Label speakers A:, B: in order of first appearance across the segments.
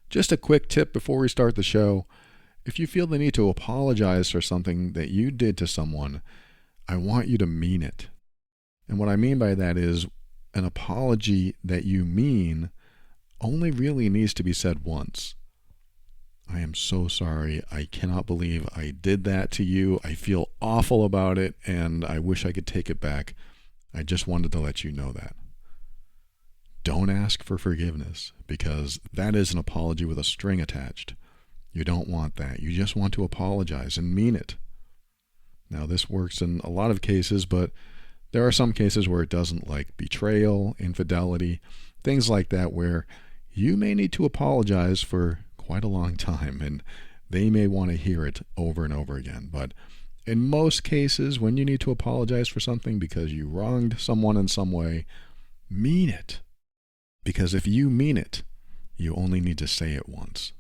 A: Just a quick tip before we start the show. If you feel the need to apologize for something that you did to someone, I want you to mean it. And what I mean by that is an apology that you mean only really needs to be said once. I am so sorry. I cannot believe I did that to you. I feel awful about it, and I wish I could take it back. I just wanted to let you know that. Don't ask for forgiveness, because that is an apology with a string attached. You don't want that. You just want to apologize and mean it. Now, this works in a lot of cases, but there are some cases where it doesn't, like betrayal, infidelity, things like that, where you may need to apologize for quite a long time, and they may want to hear it over and over again. But in most cases, when you need to apologize for something because you wronged someone in some way, mean it. Because if you mean it, you only need to say it once.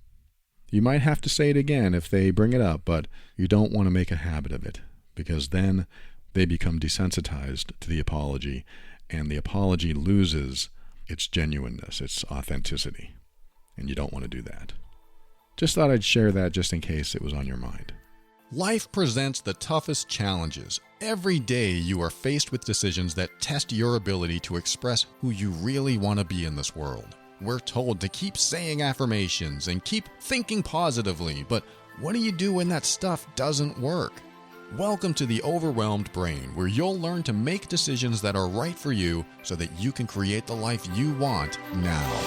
A: You might have to say it again if they bring it up, but you don't want to make a habit of it, because then they become desensitized to the apology, and the apology loses its genuineness, its authenticity, and you don't want to do that. Just thought I'd share that just in case it was on your mind. Life presents the toughest challenges. Every day you are faced with decisions that test your ability to express who you really want to be in this world. We're told to keep saying affirmations and keep thinking positively, but what do you do when that stuff doesn't work? Welcome to the Overwhelmed Brain, where you'll learn to make decisions that are right for you so that you can create the life you want now.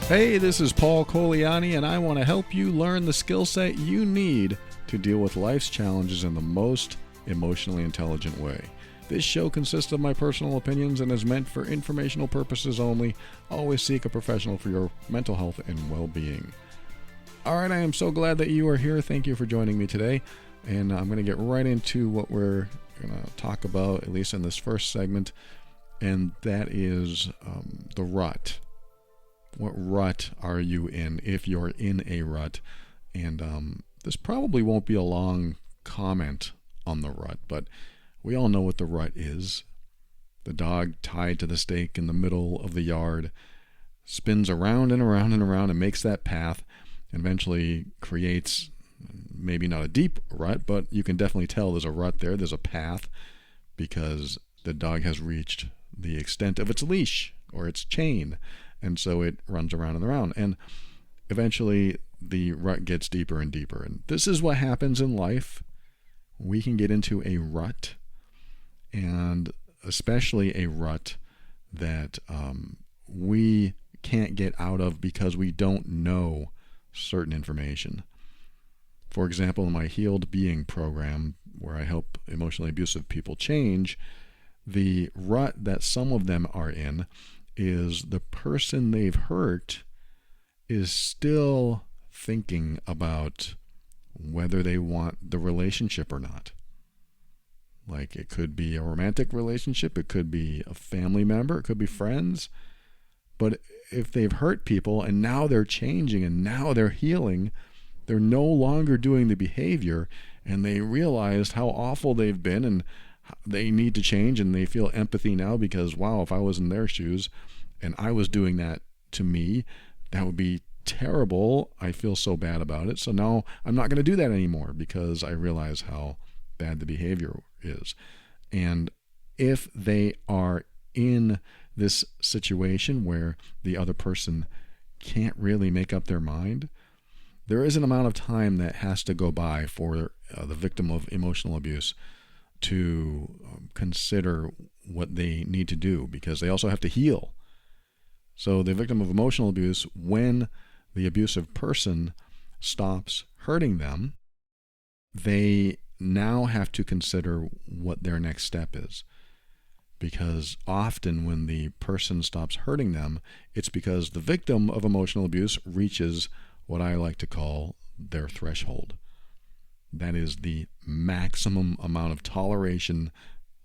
A: Hey, this is Paul Coliani, and I want to help you learn the skill set you need to deal with life's challenges in the most emotionally intelligent way. This show consists of my personal opinions and is meant for informational purposes only. Always seek a professional for your mental health and well-being. All right, I am so glad that you are here. Thank you for joining me today, and I'm going to get right into what we're going to talk about, at least in this first segment, and that is the rut. What rut are you in, if you're in a rut? And this probably won't be a long comment on the rut, but we all know what the rut is. The dog tied to the stake in the middle of the yard spins around and around and around and makes that path, and eventually creates maybe not a deep rut, but you can definitely tell there's a rut there. There's a path because the dog has reached the extent of its leash or its chain. And so it runs around and around. And eventually the rut gets deeper and deeper. And this is what happens in life. We can get into a rut, and especially a rut that we can't get out of because we don't know certain information. For example, in my Healed Being program, where I help emotionally abusive people change, the rut that some of them are in is the person they've hurt is still thinking about whether they want the relationship or not. Like, it could be a romantic relationship, it could be a family member, it could be friends. But if they've hurt people and now they're changing and now they're healing, they're no longer doing the behavior, and they realized how awful they've been and they need to change, and they feel empathy now because, wow, if I was in their shoes and I was doing that to me, that would be terrible. I feel so bad about it. So now I'm not going to do that anymore because I realize how bad the behavior is. And if they are in this situation where the other person can't really make up their mind, there is an amount of time that has to go by for the victim of emotional abuse to consider what they need to do, because they also have to heal. So the victim of emotional abuse, when the abusive person stops hurting them, they now have to consider what their next step is. Because often when the person stops hurting them, it's because the victim of emotional abuse reaches what I like to call their threshold. That is the maximum amount of toleration,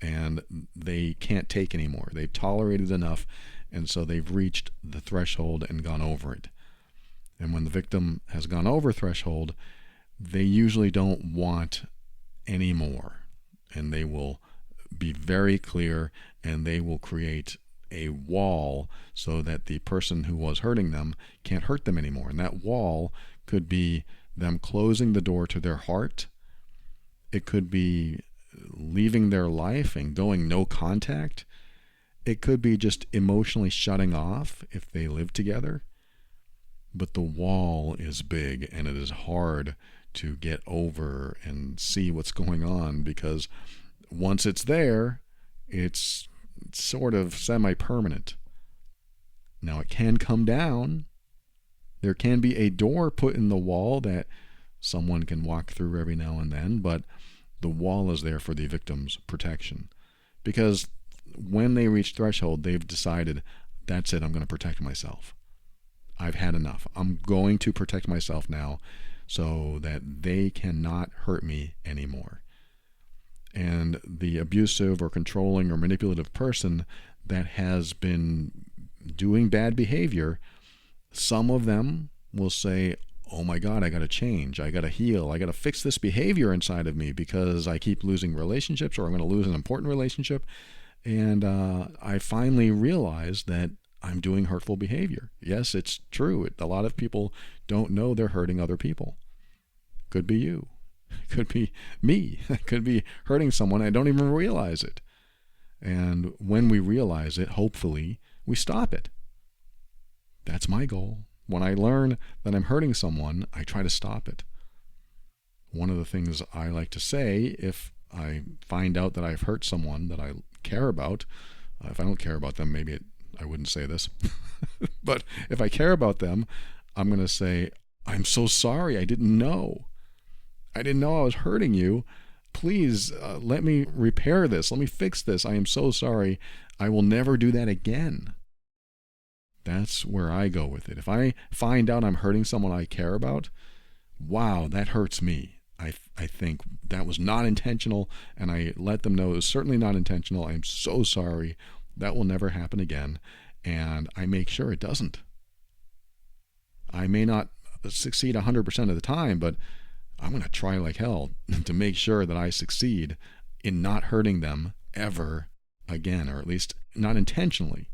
A: and they can't take anymore. They've tolerated enough, and so they've reached the threshold and gone over it. And when the victim has gone over threshold, they usually don't want any more. And they will be very clear, and they will create a wall so that the person who was hurting them can't hurt them anymore. And that wall could be them closing the door to their heart. It could be leaving their life and going no contact. It could be just emotionally shutting off if they live together. But the wall is big, and it is hard to get over and see what's going on, because once it's there, it's sort of semi-permanent. Now, it can come down. There can be a door put in the wall that someone can walk through every now and then, but the wall is there for the victim's protection. Because when they reach threshold, they've decided, that's it, I'm going to protect myself. I've had enough. I'm going to protect myself now so that they cannot hurt me anymore. And the abusive or controlling or manipulative person that has been doing bad behavior, some of them will say, oh my God, I got to change. I got to heal. I got to fix this behavior inside of me because I keep losing relationships, or I'm going to lose an important relationship. And I finally realized that I'm doing hurtful behavior. Yes, it's true. A lot of people don't know they're hurting other people. Could be you. Could be me. Could be hurting someone. I don't even realize it. And when we realize it, hopefully, we stop it. That's my goal. When I learn that I'm hurting someone, I try to stop it. One of the things I like to say, if I find out that I've hurt someone that I care about, if I don't care about them, maybe I wouldn't say this, but if I care about them, I'm going to say, I'm so sorry. I didn't know. I didn't know I was hurting you. Please let me repair this. Let me fix this. I am so sorry. I will never do that again. That's where I go with it. If I find out I'm hurting someone I care about, wow, that hurts me. I think that was not intentional, and I let them know it was certainly not intentional. I'm so sorry. That will never happen again, and I make sure it doesn't. I may not succeed 100% of the time, but I'm going to try like hell to make sure that I succeed in not hurting them ever again, or at least not intentionally,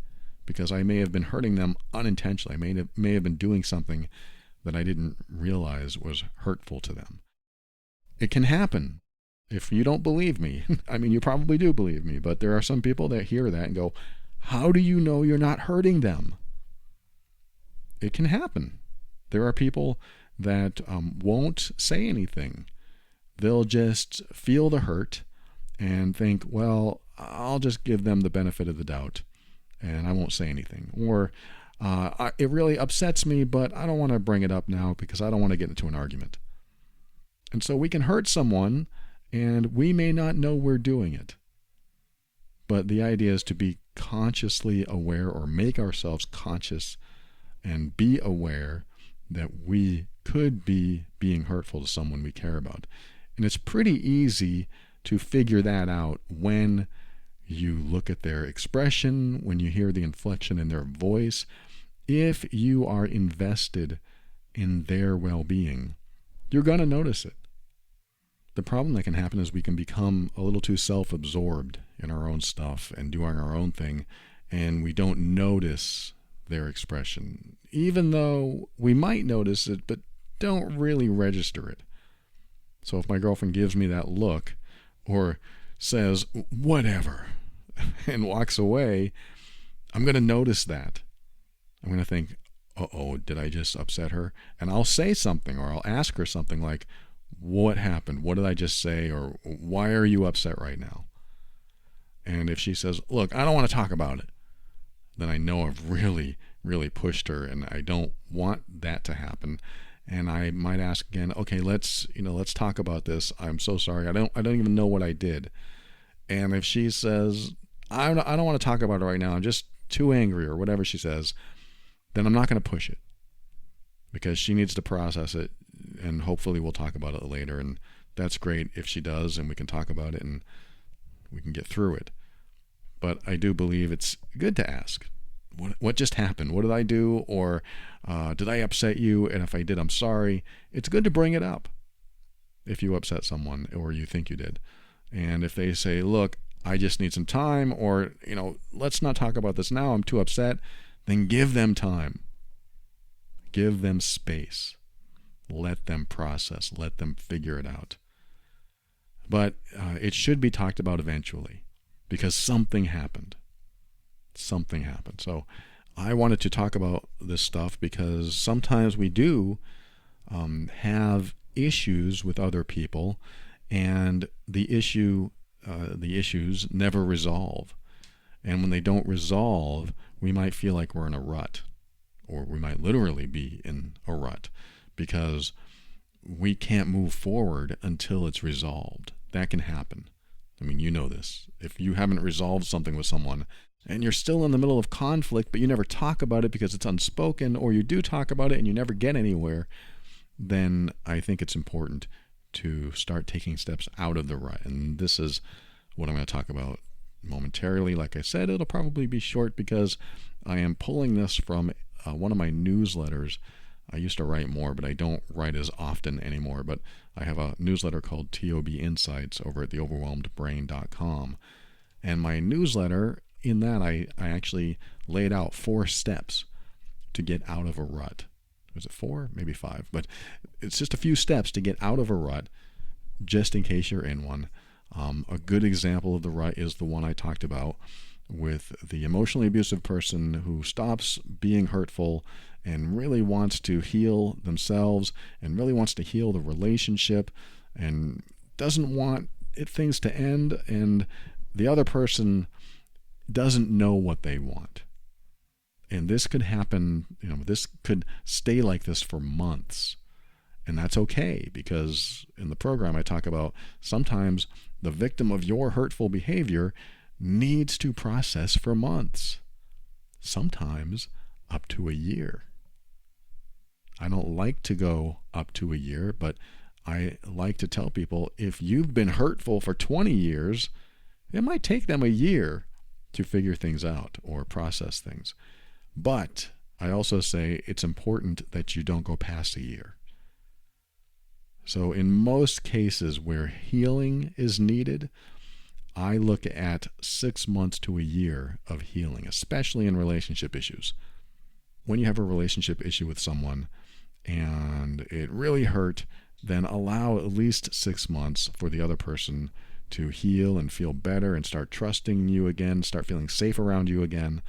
A: because I may have been hurting them unintentionally. I may have been doing something that I didn't realize was hurtful to them. It can happen. If you don't believe me, I mean, you probably do believe me, but there are some people that hear that and go, how do you know you're not hurting them? It can happen. There are people that won't say anything. They'll just feel the hurt and think, well, I'll just give them the benefit of the doubt and I won't say anything. Or it really upsets me, but I don't want to bring it up now because I don't want to get into an argument. And so we can hurt someone and we may not know we're doing it. But the idea is to be consciously aware, or make ourselves conscious and be aware that we could be being hurtful to someone we care about. And it's pretty easy to figure that out when you look at their expression, when you hear the inflection in their voice. If you are invested in their well-being, you're going to notice it. The problem that can happen is we can become a little too self-absorbed in our own stuff and doing our own thing, and we don't notice their expression, even though we might notice it, but don't really register it. So if my girlfriend gives me that look or says, whatever, and walks away, I'm going to notice that. I'm going to think, uh-oh, did I just upset her? And I'll say something, or I'll ask her something like, what happened? What did I just say? Or why are you upset right now? And if she says, look, I don't want to talk about it, then I know I've really, really pushed her, and I don't want that to happen. And I might ask again, okay, let's talk about this. I'm so sorry. I don't even know what I did. And if she says, I don't want to talk about it right now, I'm just too angry, or whatever she says, then I'm not going to push it, because she needs to process it, and hopefully we'll talk about it later. And that's great if she does, and we can talk about it and we can get through it. But I do believe it's good to ask, what just happened? What did I do? Or did I upset you? And if I did, I'm sorry. It's good to bring it up. if you upset someone or you think you did. And if they say, look, I just need some time, or, let's not talk about this now, I'm too upset, then give them time. Give them space. Let them process. Let them figure it out. But it should be talked about eventually, because something happened. Something happened. So I wanted to talk about this stuff because sometimes we do have issues with other people, and the issues never resolve. And when they don't resolve, we might feel like we're in a rut, or we might literally be in a rut, because we can't move forward until it's resolved. That can happen. I mean, you know this. If you haven't resolved something with someone and you're still in the middle of conflict, but you never talk about it because it's unspoken, or you do talk about it and you never get anywhere, then I think it's important to start taking steps out of the rut. And this is what I'm going to talk about momentarily. Like I said, it'll probably be short because I am pulling this from one of my newsletters. I used to write more, but I don't write as often anymore. But I have a newsletter called TOB Insights over at theoverwhelmedbrain.com. And my newsletter, in that I actually laid out 4 steps to get out of a rut. Was it 4? Maybe 5. But it's just a few steps to get out of a rut, just in case you're in one. A good example of the rut is the one I talked about with the emotionally abusive person who stops being hurtful and really wants to heal themselves and really wants to heal the relationship and doesn't want things to end, and the other person doesn't know what they want. And this could happen, this could stay like this for months. And that's okay, because in the program I talk about sometimes the victim of your hurtful behavior needs to process for months, sometimes up to a year. I don't like to go up to a year, but I like to tell people if you've been hurtful for 20 years, it might take them a year to figure things out or process things. But I also say it's important that you don't go past a year. So in most cases where healing is needed, I look at 6 months to a year of healing, especially in relationship issues. When you have a relationship issue with someone and it really hurt, then allow at least 6 months for the other person to heal and feel better and start trusting you again, start feeling safe around you again,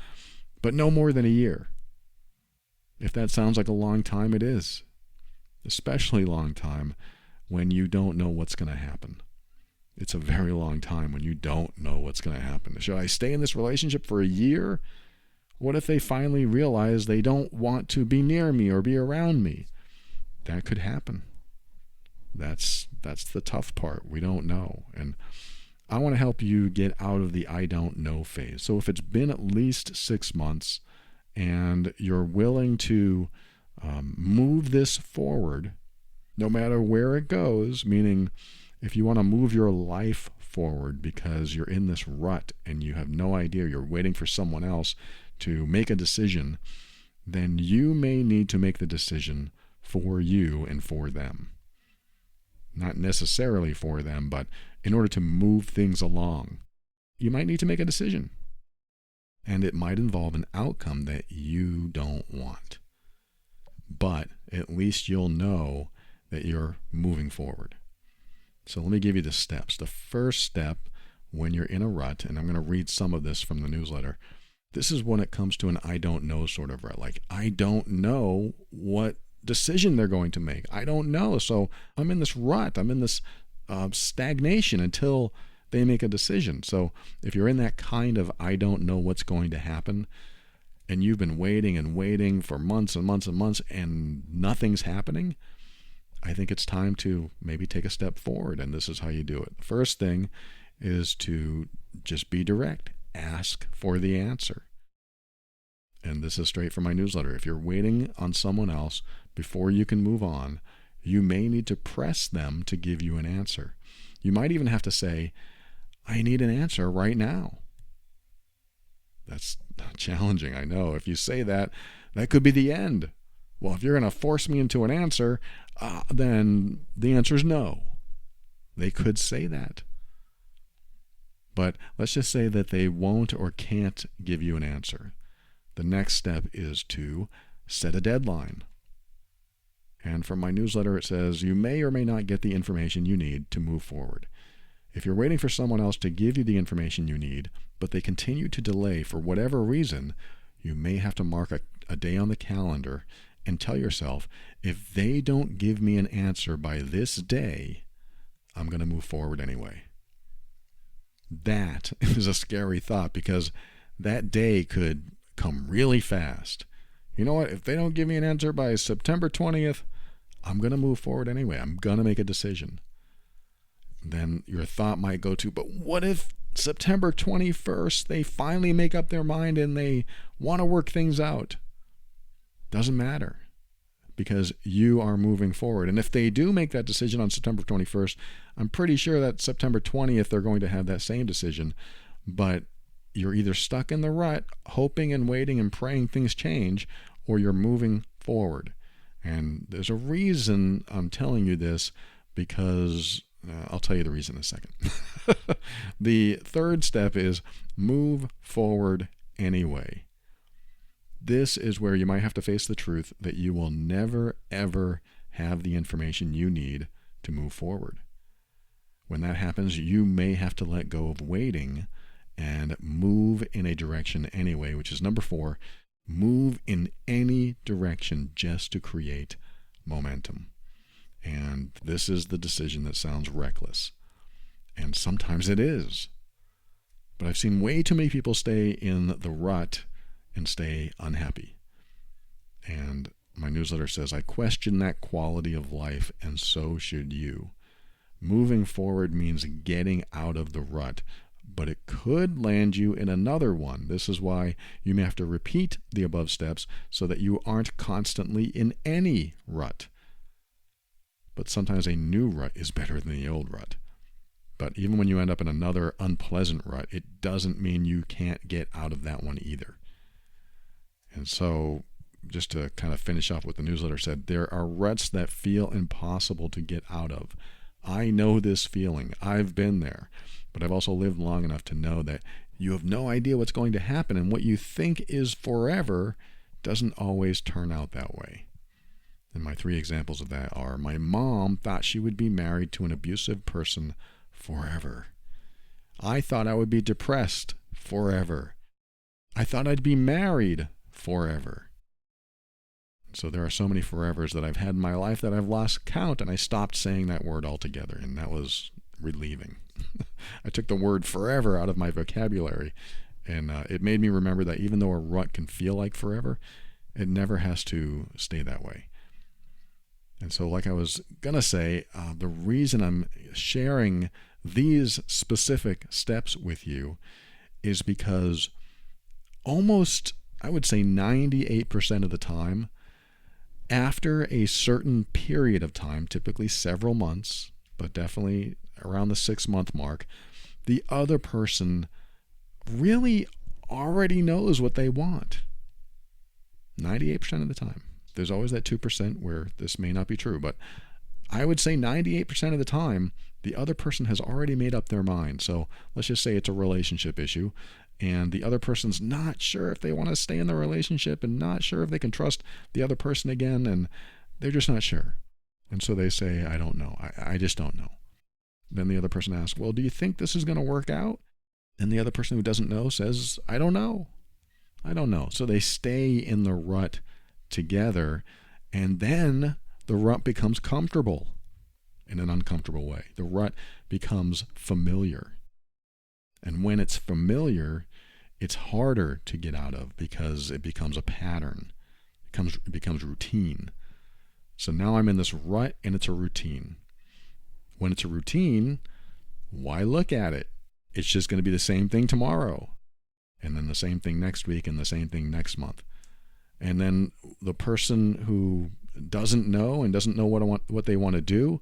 A: but no more than a year. If that sounds like a long time, it is. Especially long time when you don't know what's going to happen. It's a very long time when you don't know what's going to happen. Should I stay in this relationship for a year? What if they finally realize they don't want to be near me or be around me? That could happen. That's the tough part. We don't know. And I want to help you get out of the I don't know phase. So if it's been at least 6 months and you're willing to move this forward, no matter where it goes, meaning if you want to move your life forward because you're in this rut and you have no idea, you're waiting for someone else to make a decision, then you may need to make the decision for you and for them. Not necessarily for them, but in order to move things along, you might need to make a decision. And it might involve an outcome that you don't want. But at least you'll know that you're moving forward. So let me give you the steps. The first step when you're in a rut, and I'm going to read some of this from the newsletter, this is when it comes to an I don't know sort of rut. Like, I don't know what decision they're going to make. I don't know. So I'm in this rut. I'm in this stagnation until they make a decision. So if you're in that kind of I don't know what's going to happen, and you've been waiting and waiting for months and months and months and nothing's happening, I think it's time to maybe take a step forward, and this is how you do it. The first thing is to just be direct. Ask for the answer. And this is straight from my newsletter. If you're waiting on someone else before you can move on, you may need to press them to give you an answer. You might even have to say, I need an answer right now. That's challenging, I know. If you say that, that could be the end. Well, if you're going to force me into an answer, then the answer is no. They could say that. But let's just say that they won't or can't give you an answer. The next step is to set a deadline. And from my newsletter, it says you may or may not get the information you need to move forward. If you're waiting for someone else to give you the information you need, but they continue to delay for whatever reason, you may have to mark a day on the calendar and tell yourself, if they don't give me an answer by this day, I'm going to move forward anyway. That is a scary thought, because that day could come really fast. You know what? If they don't give me an answer by September 20th, I'm going to move forward anyway. I'm going to make a decision. Then your thought might go to, but what if September 21st they finally make up their mind and they want to work things out? Doesn't matter, because you are moving forward. And if they do make that decision on September 21st, I'm pretty sure that September 20th they're going to have that same decision. But you're either stuck in the rut, hoping and waiting and praying things change, or you're moving forward. And there's a reason I'm telling you this, because I'll tell you the reason in a second. The third step is move forward anyway. This is where you might have to face the truth that you will never, ever have the information you need to move forward. When that happens, you may have to let go of waiting and move in a direction anyway, which is number 4. Move in any direction just to create momentum. And this is the decision that sounds reckless. And sometimes it is. But I've seen way too many people stay in the rut and stay unhappy. And my newsletter says, I question that quality of life, and so should you. Moving forward means getting out of the rut, but it could land you in another one. This is why you may have to repeat the above steps so that you aren't constantly in any rut. But sometimes a new rut is better than the old rut. But even when you end up in another unpleasant rut, it doesn't mean you can't get out of that one either. And so, just to kind of finish off what the newsletter said, there are ruts that feel impossible to get out of. I know this feeling. I've been there. But I've also lived long enough to know that you have no idea what's going to happen, and what you think is forever doesn't always turn out that way. And my 3 examples of that are, my mom thought she would be married to an abusive person forever. I thought I would be depressed forever. I thought I'd be married forever. So there are so many forevers that I've had in my life that I've lost count, and I stopped saying that word altogether, and that was relieving. I took the word forever out of my vocabulary, and it made me remember that even though a rut can feel like forever, it never has to stay that way. And so, like I was going to say, the reason I'm sharing these specific steps with you is because almost, I would say 98% of the time, after a certain period of time, typically several months, but definitely around the 6-month mark, the other person really already knows what they want. 98% of the time. There's always that 2% where this may not be true, but I would say 98% of the time, the other person has already made up their mind. So let's just say it's a relationship issue, and the other person's not sure if they want to stay in the relationship and not sure if they can trust the other person again, and they're just not sure. And so they say, I don't know. I just don't know. Then the other person asks, well, do you think this is going to work out? And the other person who doesn't know says, I don't know. I don't know. So they stay in the rut together, and then the rut becomes comfortable in an uncomfortable way. The rut becomes familiar. And when it's familiar, it's harder to get out of because it becomes a pattern. It becomes routine. So now I'm in this rut, and it's a routine. When it's a routine, why look at it? It's just going to be the same thing tomorrow, and then the same thing next week, and the same thing next month. And then the person who doesn't know and doesn't know what they want to do,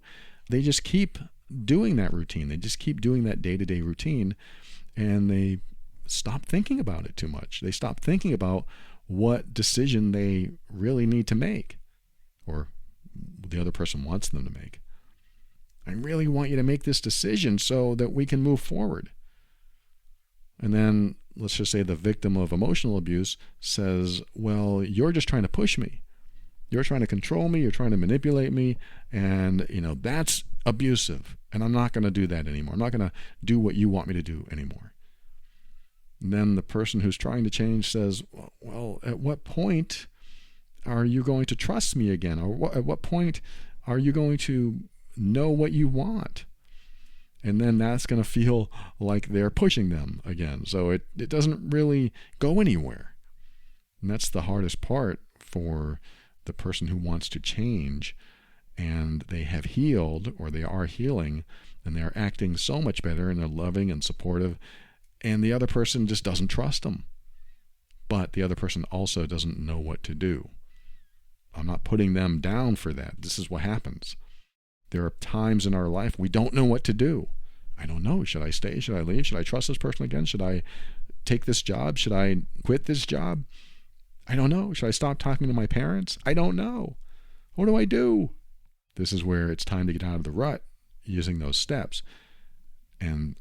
A: they just keep doing that routine. They just keep doing that day-to-day routine, and they stop thinking about it too much. They stop thinking about what decision they really need to make, or the other person wants them to make. I really want you to make this decision so that we can move forward. And then let's just say the victim of emotional abuse says, well, you're just trying to push me. You're trying to control me. You're trying to manipulate me. And, that's abusive. And I'm not going to do that anymore. I'm not going to do what you want me to do anymore. And then the person who's trying to change says, well, at what point are you going to trust me again? Or at what point are you going to know what you want? And then that's going to feel like they're pushing them again. So it doesn't really go anywhere. And that's the hardest part for the person who wants to change, and they have healed, or they are healing, and they're acting so much better, and they're loving and supportive, and the other person just doesn't trust them. But the other person also doesn't know what to do. I'm not putting them down for that. This is what happens. There are times in our life we don't know what to do. I don't know. Should I stay? Should I leave? Should I trust this person again? Should I take this job? Should I quit this job? I don't know. Should I stop talking to my parents? I don't know. What do I do? This is where it's time to get out of the rut using those steps. And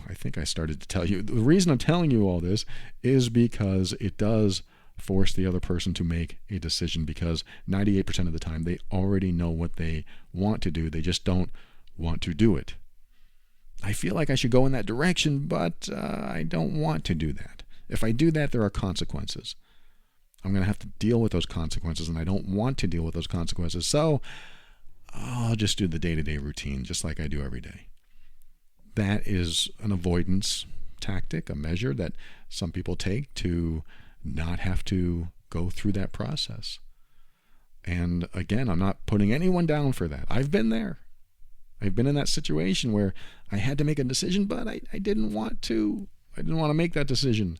A: I think I started to tell you, the reason I'm telling you all this is because it does force the other person to make a decision, because 98% of the time they already know what they want to do. They just don't want to do it. I feel like I should go in that direction, but I don't want to do that. If I do that, there are consequences. I'm going to have to deal with those consequences, and I don't want to deal with those consequences. So I'll just do the day-to-day routine just like I do every day. That is an avoidance tactic, a measure that some people take to not have to go through that process. And again, I'm not putting anyone down for that. I've been there. I've been in that situation where I had to make a decision, but I didn't want to. I didn't want to make that decision.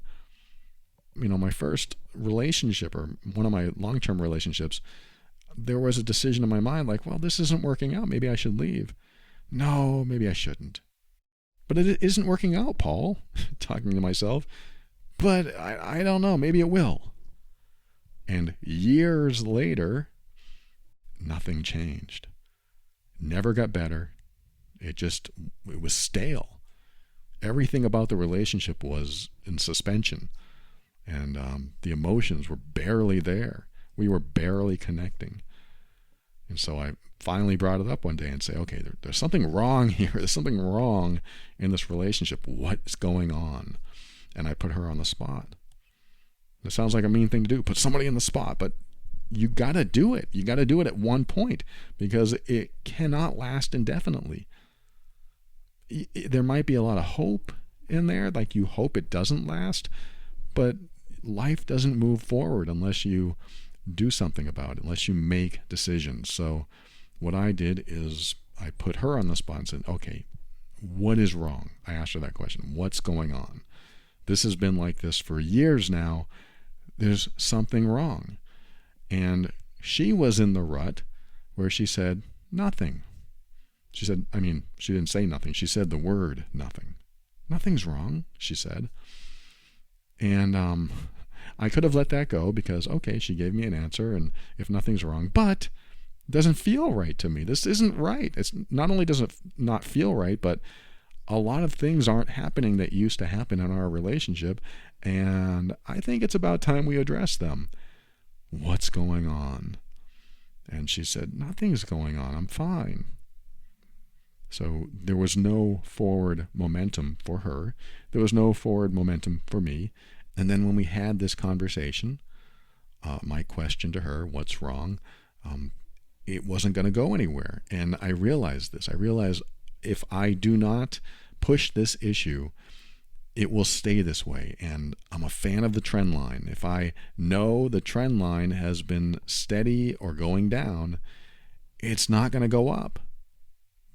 A: My first relationship, or one of my long-term relationships, there was a decision in my mind like, well, this isn't working out. Maybe I should leave. No, maybe I shouldn't. But it isn't working out, Paul, talking to myself. But I don't know. Maybe it will. And years later, nothing changed. Never got better. It was stale. Everything about the relationship was in suspension. And the emotions were barely there. We were barely connecting. And so I finally brought it up one day and say, okay, there's something wrong here. There's something wrong in this relationship. What's going on? And I put her on the spot. It sounds like a mean thing to do, put somebody in the spot, but you got to do it. You got to do it at one point, because it cannot last indefinitely. There might be a lot of hope in there, like you hope it doesn't last, but life doesn't move forward unless you do something about it, unless you make decisions. So what I did is I put her on the spot and said, okay, what is wrong? I asked her that question. What's going on? This has been like this for years now. There's something wrong. And she was in the rut where she said nothing. She didn't say nothing. She said the word nothing. Nothing's wrong, she said. And I could have let that go because, okay, she gave me an answer, and if nothing's wrong, but it doesn't feel right to me. This isn't right. It's not only does it not feel right, but a lot of things aren't happening that used to happen in our relationship, and I think it's about time we address them. What's going on? And she said, nothing's going on. I'm fine. So there was no forward momentum for her. There was no forward momentum for me. And then when we had this conversation, my question to her, what's wrong? It wasn't going to go anywhere. And I realized this. I realized if I do not push this issue, it will stay this way. And I'm a fan of the trend line. If I know the trend line has been steady or going down, it's not going to go up.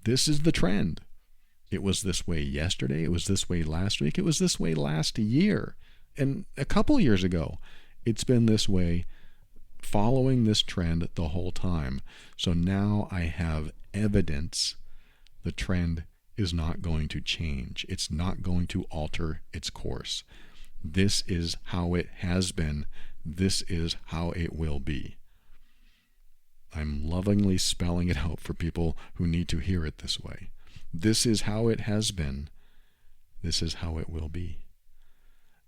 A: This is the trend. It was this way yesterday. It was this way last week. It was this way last year. And a couple years ago, it's been this way, following this trend the whole time. So now I have evidence the trend is not going to change. It's not going to alter its course. This is how it has been. This is how it will be. I'm lovingly spelling it out for people who need to hear it this way. This is how it has been. This is how it will be.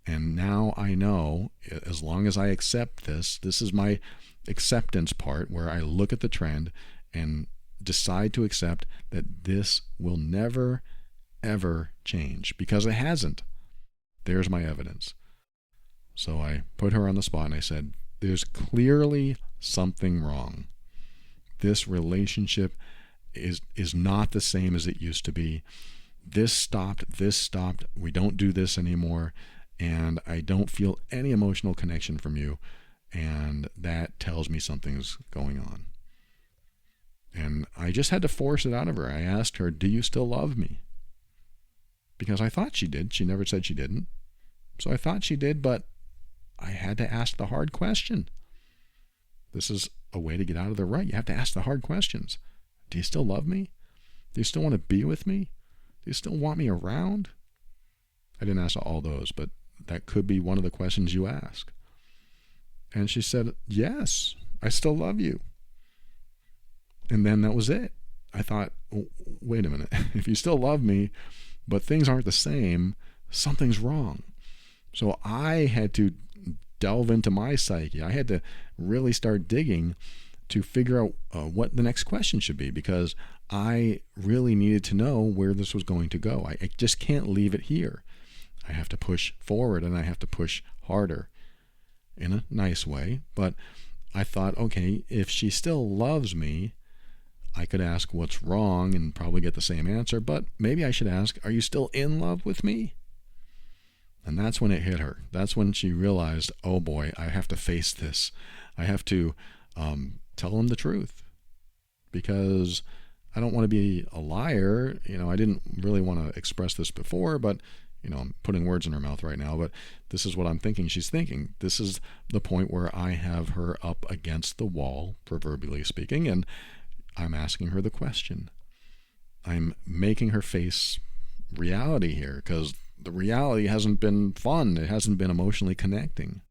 A: And now I know, as long as I accept this is my acceptance part, where I look at the trend and decide to accept that this will never, ever change, because it hasn't. There's my evidence. So I put her on the spot and I said, there's clearly something wrong. This relationship is not the same as it used to be. This stopped. We don't do this anymore. And I don't feel any emotional connection from you. And that tells me something's going on. And I just had to force it out of her. I asked her, do you still love me? Because I thought she did. She never said she didn't. So I thought she did, but I had to ask the hard question. This is a way to get out of the rut. You have to ask the hard questions. Do you still love me? Do you still want to be with me? Do you still want me around? I didn't ask all those, but that could be one of the questions you ask. And she said, yes, I still love you. And then that was it. I thought, oh, wait a minute. If you still love me, but things aren't the same, something's wrong. So I had to delve into my psyche. I had to really start digging to figure out what the next question should be, because I really needed to know where this was going to go. I just can't leave it here. I have to push forward, and I have to push harder in a nice way. But I thought, okay, if she still loves me, I could ask what's wrong and probably get the same answer, but maybe I should ask, are you still in love with me? And that's when it hit her. That's when she realized, oh boy, I have to face this. I have to tell him the truth, because I don't want to be a liar. I didn't really want to express this before, but I'm putting words in her mouth right now, but this is what I'm thinking she's thinking. This is the point where I have her up against the wall, proverbially speaking, and I'm asking her the question. I'm making her face reality here, because the reality hasn't been fun. It hasn't been emotionally connecting.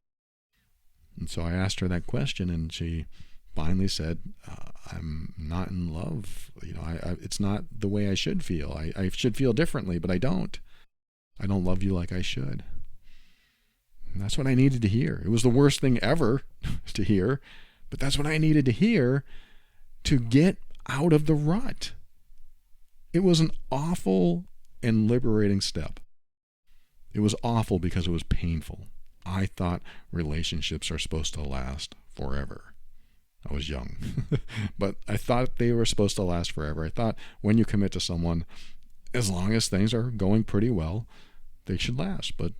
A: And so I asked her that question, and she finally said, I'm not in love. It's not the way I should feel. I should feel differently, but I don't. I don't love you like I should. And that's what I needed to hear. It was the worst thing ever to hear, but that's what I needed to hear to get out of the rut. It was an awful and liberating step. It was awful because it was painful. I thought relationships are supposed to last forever. I was young, but I thought they were supposed to last forever. I thought when you commit to someone, as long as things are going pretty well, they should last. But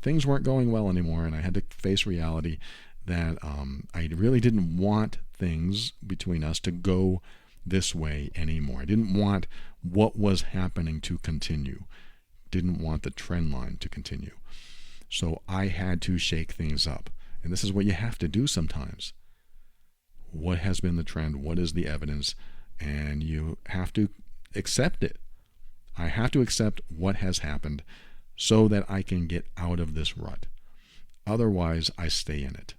A: things weren't going well anymore, and I had to face reality that I really didn't want things between us to go this way anymore. I didn't want what was happening to continue. Didn't want the trend line to continue. So I had to shake things up. And this is what you have to do sometimes. What has been the trend? What is the evidence? And you have to accept it. I have to accept what has happened so that I can get out of this rut. Otherwise, I stay in it.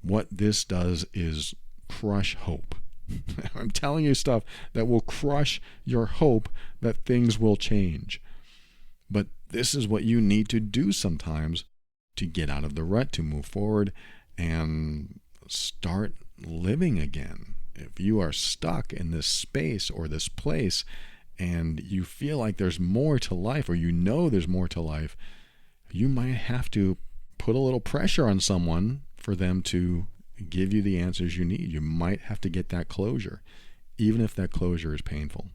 A: What this does is crush hope. I'm telling you stuff that will crush your hope that things will change. But this is what you need to do sometimes to get out of the rut, to move forward and start living again. If you are stuck in this space or this place and you feel like there's more to life, or there's more to life, you might have to put a little pressure on someone for them to give you the answers you need. You might have to get that closure, even if that closure is painful.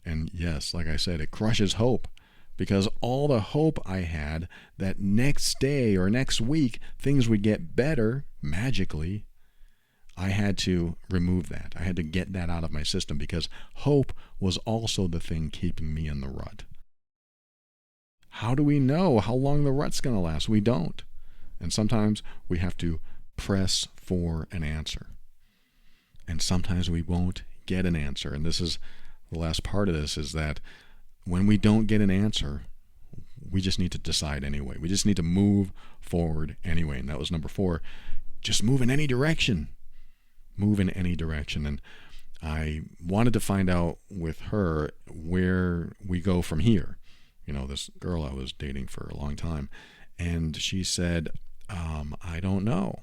A: And yes, like I said, it crushes hope, because all the hope I had that next day or next week things would get better magically, I had to remove that. I had to get that out of my system, because hope was also the thing keeping me in the rut. How do we know how long the rut's going to last? We don't. And sometimes we have to press for an answer. And sometimes we won't get an answer. And this is the last part of this, is that when we don't get an answer, we just need to decide anyway. We just need to move forward anyway. And that was number 4. Just move in any direction. move in any direction. And I wanted to find out with her where we go from here. This girl I was dating for a long time. And she said, I don't know.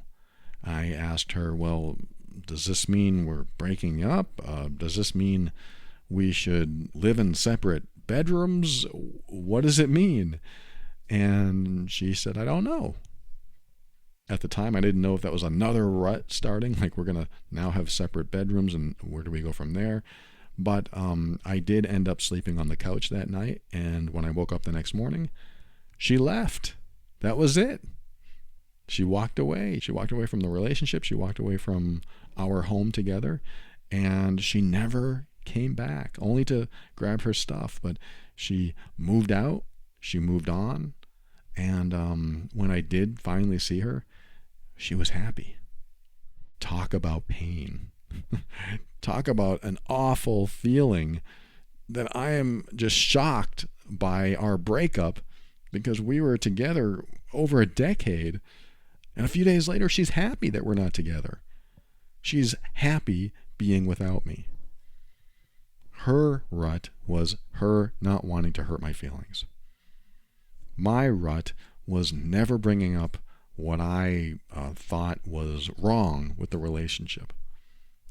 A: I asked her, well, does this mean we're breaking up? Does this mean we should live in separate bedrooms? What does it mean? And she said, I don't know. At the time, I didn't know if that was another rut starting, like we're going to now have separate bedrooms and where do we go from there? But I did end up sleeping on the couch that night, and when I woke up the next morning, she left. That was it. She walked away. She walked away from the relationship. She walked away from our home together, and she never came back, only to grab her stuff. But she moved out. She moved on. And when I did finally see her, she was happy. Talk about pain. Talk about an awful feeling that I am just shocked by our breakup, because we were together over a decade. And a few days later, she's happy that we're not together. She's happy being without me. Her rut was her not wanting to hurt my feelings. My rut was never bringing up what I thought was wrong with the relationship.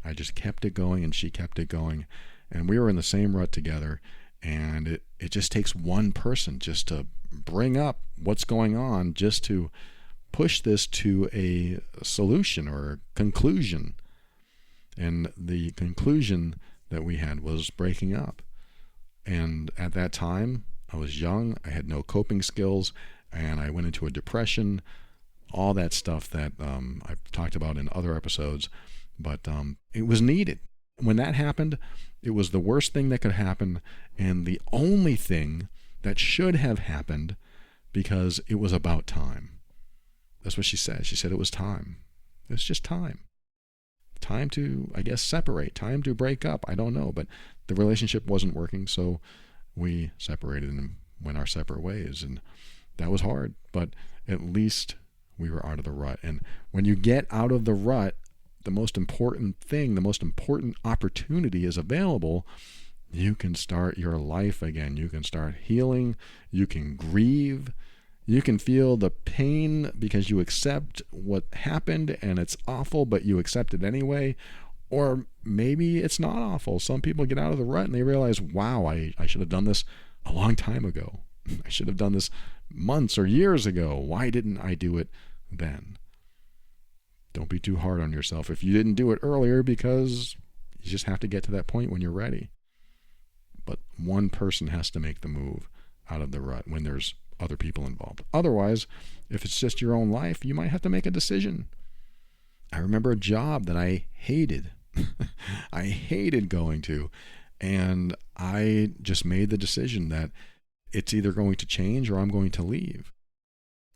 A: I just kept it going, and she kept it going. And we were in the same rut together. And it just takes one person just to bring up what's going on, just to push this to a solution or a conclusion. And the conclusion that we had was breaking up. And at that time, I was young, I had no coping skills, and I went into a depression, all that stuff that I've talked about in other episodes. But it was needed. When that happened, it was the worst thing that could happen, and the only thing that should have happened, because it was about time. That's what she said. She said it was time. It was just time. Time to, I guess, separate. Time to break up. I don't know. But the relationship wasn't working, so we separated and went our separate ways. And that was hard. But at least we were out of the rut. And when you get out of the rut, the most important thing, the most important opportunity is available. You can start your life again. You can start healing. You can grieve. You can feel the pain because you accept what happened and it's awful, but you accept it anyway. Or maybe it's not awful. Some people get out of the rut and they realize, wow, I should have done this a long time ago. I should have done this months or years ago. Why didn't I do it then? Don't be too hard on yourself if you didn't do it earlier, because you just have to get to that point when you're ready. But one person has to make the move out of the rut when there's other people involved. Otherwise, if it's just your own life, you might have to make a decision. I remember a job that I hated. I hated going to, and I just made the decision that it's either going to change or I'm going to leave.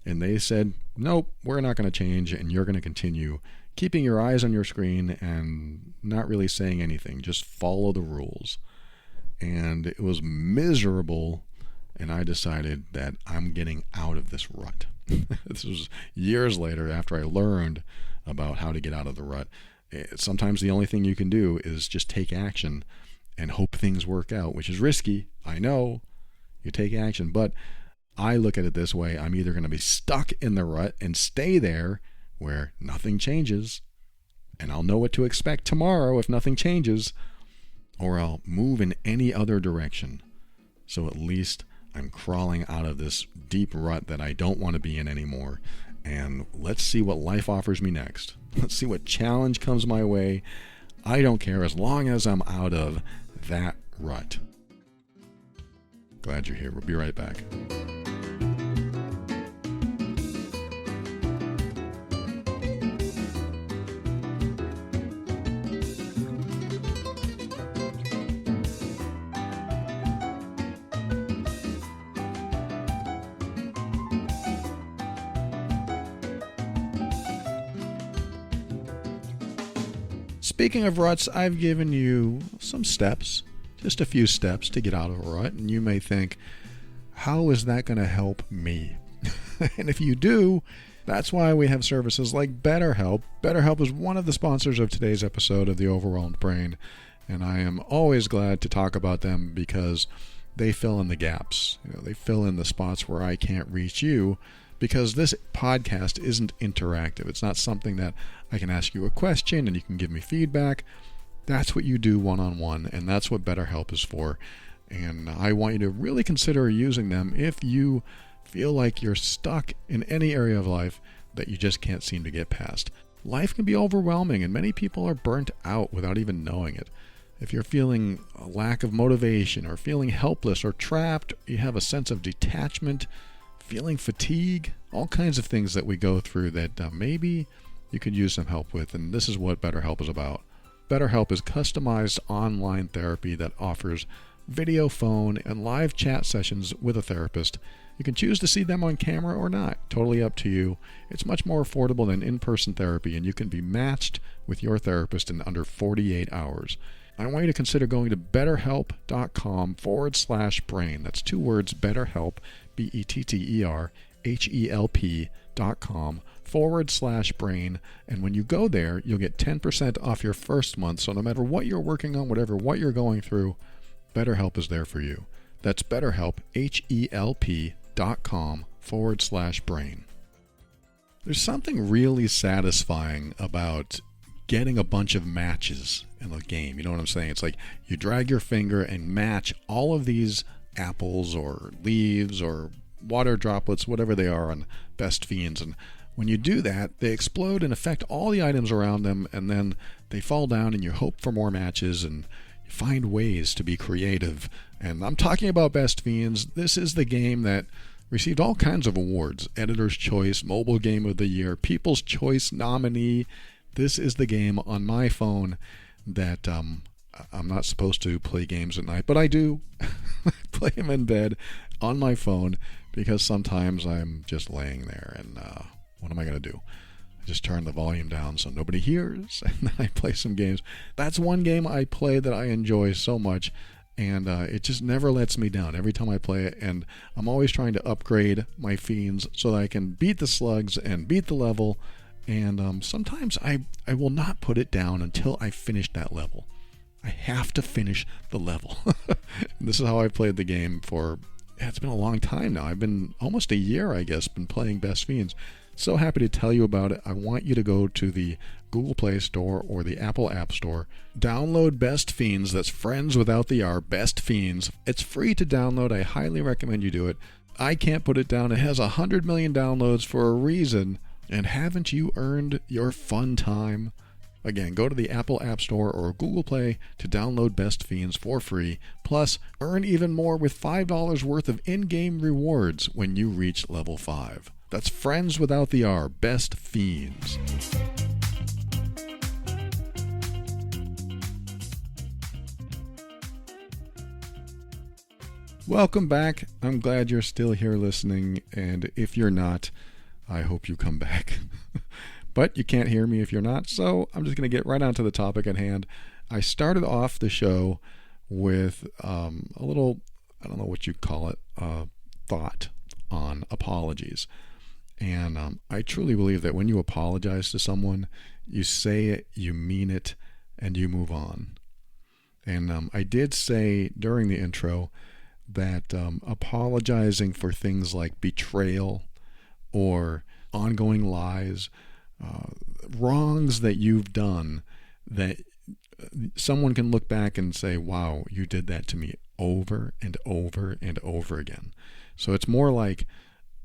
A: And they said, nope, we're not going to change, and you're going to continue keeping your eyes on your screen and not really saying anything. Just follow the rules. And it was miserable, and I decided that I'm getting out of this rut. This was years later after I learned about how to get out of the rut. Sometimes the only thing you can do is just take action and hope things work out, which is risky. I know. You take action, but I look at it this way. I'm either going to be stuck in the rut and stay there where nothing changes, and I'll know what to expect tomorrow if nothing changes, or I'll move in any other direction. So at least I'm crawling out of this deep rut that I don't want to be in anymore. And let's see what life offers me next. Let's see what challenge comes my way. I don't care as long as I'm out of that rut. Glad you're here. We'll be right back. Speaking of ruts, I've given you some steps, just a few steps to get out of a rut, and you may think, how is that going to help me? And if you do, That's why we have services like BetterHelp. BetterHelp is one of the sponsors of today's episode of The Overwhelmed Brain, and I am always glad to talk about them because they fill in the gaps. They fill in the spots where I can't reach you, because this podcast isn't interactive. It's not something that I can ask you a question and you can give me feedback. That's what you do one-on-one, and that's what BetterHelp is for. And I want you to really consider using them if you feel like you're stuck in any area of life that you just can't seem to get past. Life can be overwhelming, and many people are burnt out without even knowing it. If you're feeling a lack of motivation or feeling helpless or trapped, you have a sense of detachment, feeling fatigue, all kinds of things that we go through that maybe you could use some help with, and this is what BetterHelp is about. BetterHelp is customized online therapy that offers video, phone, and live chat sessions with a therapist. You can choose to see them on camera or not, totally up to you. It's much more affordable than in-person therapy, and you can be matched with your therapist in under 48 hours. I want you to consider going to betterhelp.com/brain. That's two words, BetterHelp, BetterHelp.com/brain. And when you go there, you'll get 10% off your first month. So no matter what you're working on, what you're going through, BetterHelp is there for you. That's BetterHelp, HELP.com/brain. There's something really satisfying about getting a bunch of matches in a game. You know what I'm saying? It's like you drag your finger and match all of these apples or leaves or water droplets, whatever they are, on Best Fiends. And when you do that, they explode and affect all the items around them, and then they fall down and you hope for more matches and you find ways to be creative. And I'm talking about Best Fiends. This is the game that received all kinds of awards: Editor's Choice, Mobile Game of the Year, People's Choice nominee. This is the game on my phone that I'm not supposed to play games at night, but I do. I play them in bed on my phone because sometimes I'm just laying there and what am I going to do? I just turn the volume down so nobody hears, and then I play some games. That's one game I play that I enjoy so much, and it just never lets me down every time I play it, and I'm always trying to upgrade my fiends so that I can beat the slugs and beat the level. And sometimes I will not put it down until I finish that level. I have to finish the level. This is how I've played the game for, it's been a long time now. I've been almost a year, I guess, been playing Best Fiends. So happy to tell you about it. I want you to go to the Google Play Store or the Apple App Store. Download Best Fiends. That's friends without the R, Best Fiends. It's free to download. I highly recommend you do it. I can't put it down. It has 100 million downloads for a reason. And haven't you earned your fun time? Again, go to the Apple App Store or Google Play to download Best Fiends for free. Plus, earn even more with $5 worth of in-game rewards when you reach level 5. That's friends without the R, Best Fiends. Welcome back. I'm glad you're still here listening, and if you're not, I hope you come back. But you can't hear me if you're not, so I'm just going to get right on to the topic at hand. I started off the show with a little, I don't know what you'd call it, thought on apologies. And I truly believe that when you apologize to someone, you say it, you mean it, and you move on. And I did say during the intro that apologizing for things like betrayal or ongoing lies, wrongs that you've done, that someone can look back and say, wow, you did that to me over and over and over again. So it's more like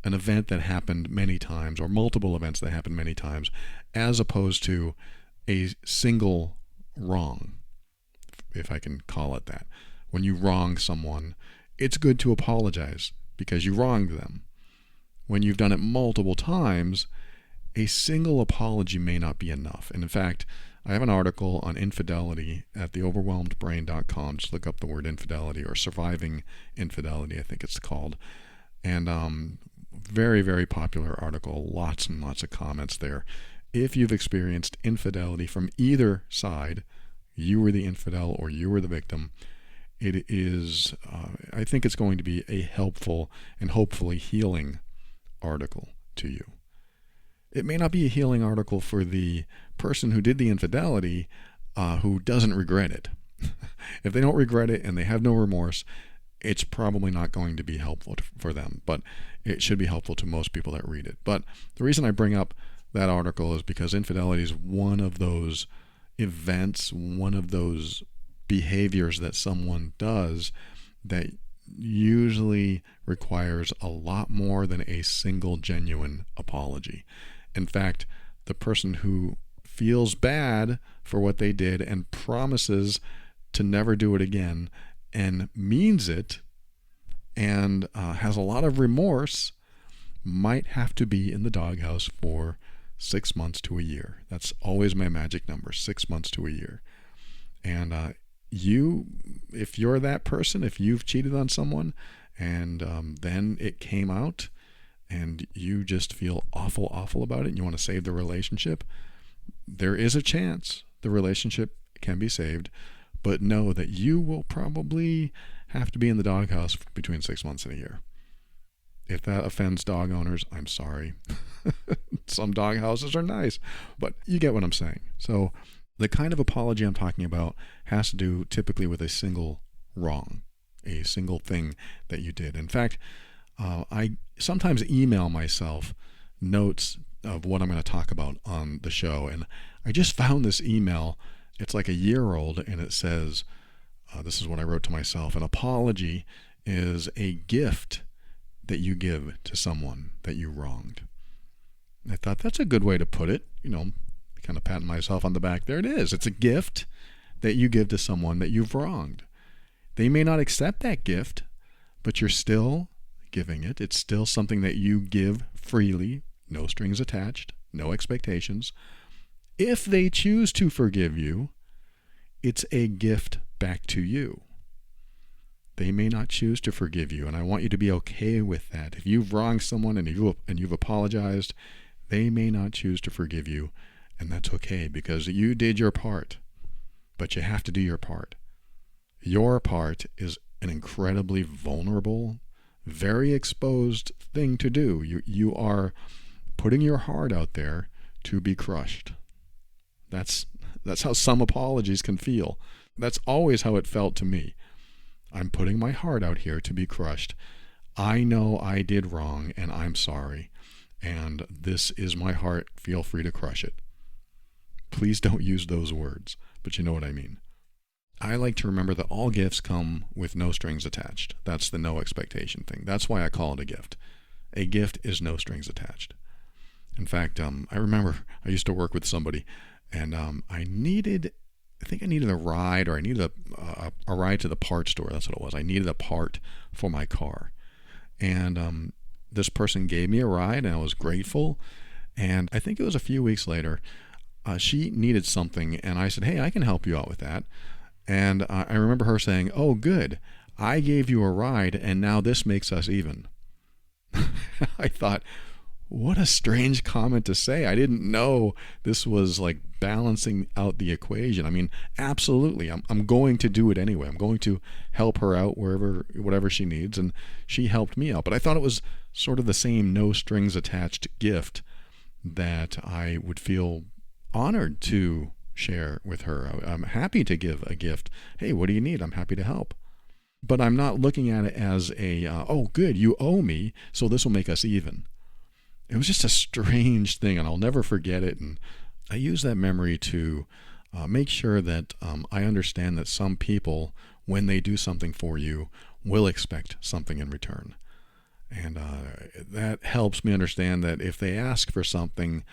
A: an event that happened many times, or multiple events that happened many times, as opposed to a single wrong, if I can call it that. When you wrong someone, it's good to apologize because you wronged them. When you've done it multiple times, a single apology may not be enough. And in fact, I have an article on infidelity at theoverwhelmedbrain.com. Just look up the word infidelity, or surviving infidelity, I think it's called. And very, very popular article. Lots and lots of comments there. If you've experienced infidelity from either side, you were the infidel or you were the victim, it is, I think it's going to be a helpful and hopefully healing article to you. It may not be a healing article for the person who did the infidelity, who doesn't regret it. If they don't regret it and they have no remorse, it's probably not going to be helpful for them, but it should be helpful to most people that read it. But the reason I bring up that article is because infidelity is one of those events, one of those behaviors that someone does that usually requires a lot more than a single genuine apology. In fact, the person who feels bad for what they did and promises to never do it again and means it and has a lot of remorse might have to be in the doghouse for 6 months to a year. That's always my magic number, 6 months to a year. And if you're that person, if you've cheated on someone and then it came out and you just feel awful about it and you want to save the relationship, there is a chance the relationship can be saved, but know that you will probably have to be in the doghouse between 6 months and a year. If that offends dog owners, I'm sorry. Some dog houses are nice, but you get what I'm saying. So the kind of apology I'm talking about has to do typically with a single wrong, a single thing that you did. In fact, I sometimes email myself notes of what I'm going to talk about on the show, and I just found this email. It's like a year old, and it says, this is what I wrote to myself: an apology is a gift that you give to someone that you wronged. And I thought that's a good way to put it, kind of patting myself on the back. There it is. It's a gift that you give to someone that you've wronged. They may not accept that gift, but you're still giving it. It's still something that you give freely, no strings attached, no expectations. If they choose to forgive you, it's a gift back to you. They may not choose to forgive you, and I want you to be okay with that. If you've wronged someone and you've apologized, they may not choose to forgive you, and that's okay because you did your part. But you have to do your part. Your part is an incredibly vulnerable, very exposed thing to do. You are putting your heart out there to be crushed. That's how some apologies can feel. That's always how it felt to me. I'm putting my heart out here to be crushed. I know I did wrong and I'm sorry. And this is my heart. Feel free to crush it. Please don't use those words, but you know what I mean. I like to remember that all gifts come with no strings attached. That's the no expectation thing. That's why I call it a gift. A gift is no strings attached. In fact, I remember I used to work with somebody, and I think I needed a ride, or I needed a ride to the parts store. That's what it was. I needed a part for my car. And this person gave me a ride, and I was grateful. And I think it was a few weeks later, she needed something, and I said, hey, I can help you out with that. And I remember her saying, oh, good. I gave you a ride, and now this makes us even. I thought, what a strange comment to say. I didn't know this was like balancing out the equation. I mean, absolutely. I'm going to do it anyway. I'm going to help her out whatever she needs, and she helped me out. But I thought it was sort of the same no strings attached gift that I would feel honored to share with her. I'm happy to give a gift. Hey, what do you need? I'm happy to help. But I'm not looking at it as oh, good, you owe me, so this will make us even. It was just a strange thing, and I'll never forget it. And I use that memory to make sure that I understand that some people, when they do something for you, will expect something in return. And that helps me understand that if they ask for something,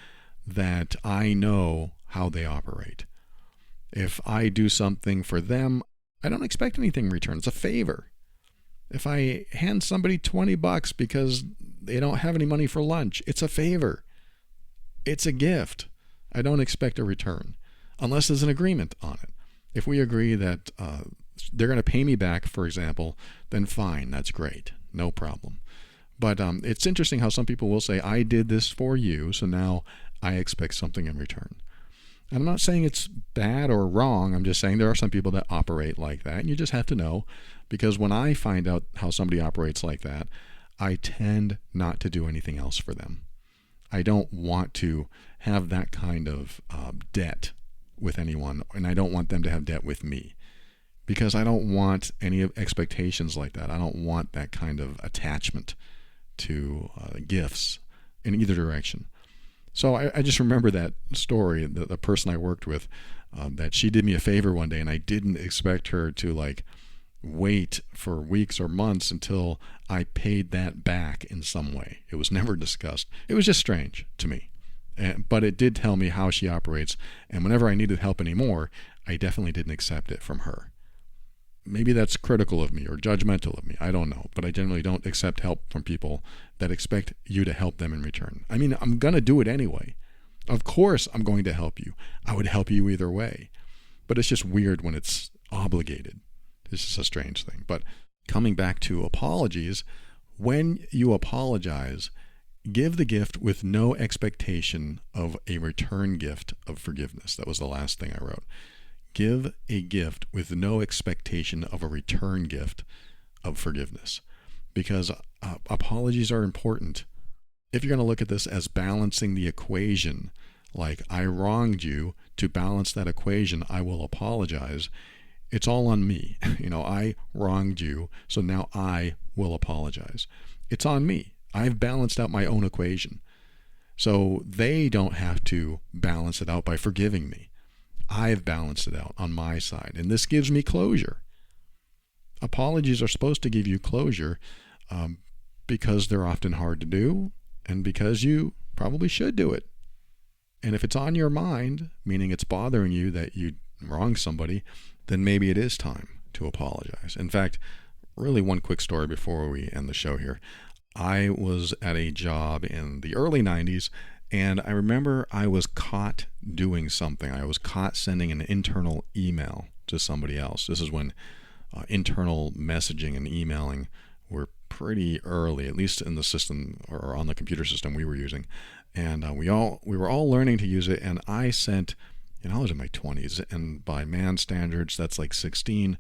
A: that I know how they operate. If I do something for them, I don't expect anything in return. It's a favor. If I hand somebody $20 because they don't have any money for lunch, it's a favor. It's a gift. I don't expect a return unless there's an agreement on it. If we agree that they're going to pay me back, for example, then fine, that's great, no problem. But it's interesting how some people will say, I did this for you, so now I expect something in return. And I'm not saying it's bad or wrong. I'm just saying there are some people that operate like that. And you just have to know, because when I find out how somebody operates like that, I tend not to do anything else for them. I don't want to have that kind of debt with anyone, and I don't want them to have debt with me, because I don't want any expectations like that. I don't want that kind of attachment to gifts in either direction. So I just remember that story, the person I worked with, that she did me a favor one day, and I didn't expect her to wait for weeks or months until I paid that back in some way. It was never discussed. It was just strange to me. But it did tell me how she operates, and whenever I needed help anymore, I definitely didn't accept it from her. Maybe that's critical of me or judgmental of me. I don't know. But I generally don't accept help from people that expect you to help them in return. I mean, I'm going to do it anyway. Of course I'm going to help you. I would help you either way. But it's just weird when it's obligated. It's just a strange thing. But coming back to apologies, when you apologize, give the gift with no expectation of a return gift of forgiveness. That was the last thing I wrote. Give a gift with no expectation of a return gift of forgiveness, because apologies are important. If you're going to look at this as balancing the equation, like I wronged you, to balance that equation, I will apologize. It's all on me. I wronged you, so now I will apologize. It's on me. I've balanced out my own equation. So they don't have to balance it out by forgiving me. I've balanced it out on my side, and this gives me closure. Apologies are supposed to give you closure because they're often hard to do, and because you probably should do it. And if it's on your mind, meaning it's bothering you that you wronged somebody, then maybe it is time to apologize. In fact, really one quick story before we end the show here. I was at a job in the early 90s, and I remember I was caught doing something. I was caught sending an internal email to somebody else. This is when internal messaging and emailing were pretty early, at least in the system or on the computer system we were using. And we were all learning to use it. And I sent, I was in my 20s, and by man standards, that's like 16.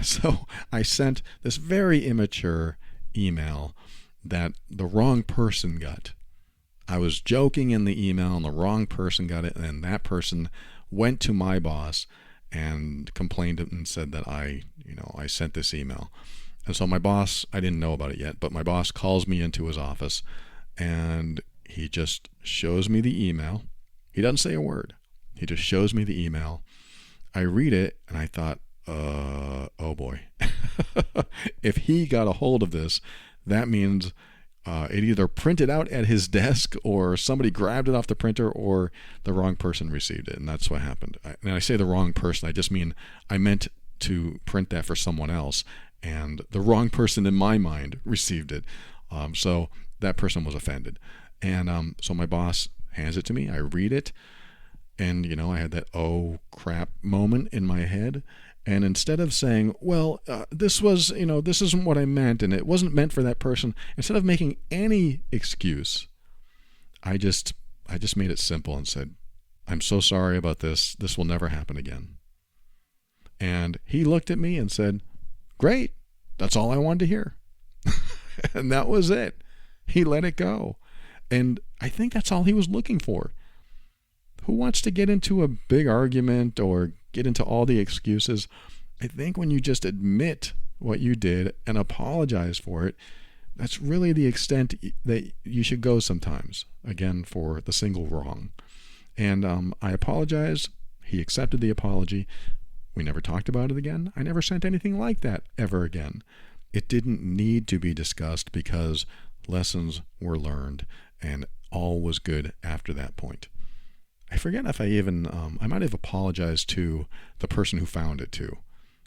A: So I sent this very immature email that the wrong person got. I was joking in the email, and the wrong person got it, and then that person went to my boss and complained and said that I sent this email. And so my boss, I didn't know about it yet, but my boss calls me into his office, and he just shows me the email. He doesn't say a word. He just shows me the email. I read it, and I thought, oh boy. If he got a hold of this, that means it either printed out at his desk, or somebody grabbed it off the printer, or the wrong person received it. And that's what happened. And I say the wrong person, I just mean I meant to print that for someone else, and the wrong person in my mind received it. So that person was offended. And so my boss hands it to me. I read it, and I had that oh crap moment in my head. And instead of saying, well, this isn't what I meant, and it wasn't meant for that person, instead of making any excuse, I just made it simple and said, I'm so sorry about this. This will never happen again. And he looked at me and said, great. That's all I wanted to hear. And that was it. He let it go. And I think that's all he was looking for. Who wants to get into a big argument or get into all the excuses? I think when you just admit what you did and apologize for it, that's really the extent that you should go sometimes, again, for the single wrong. And I apologize. He accepted the apology. We never talked about it again. I never sent anything like that ever again. It didn't need to be discussed because lessons were learned and all was good after that point. I forget if I even, I might have apologized to the person who found it too.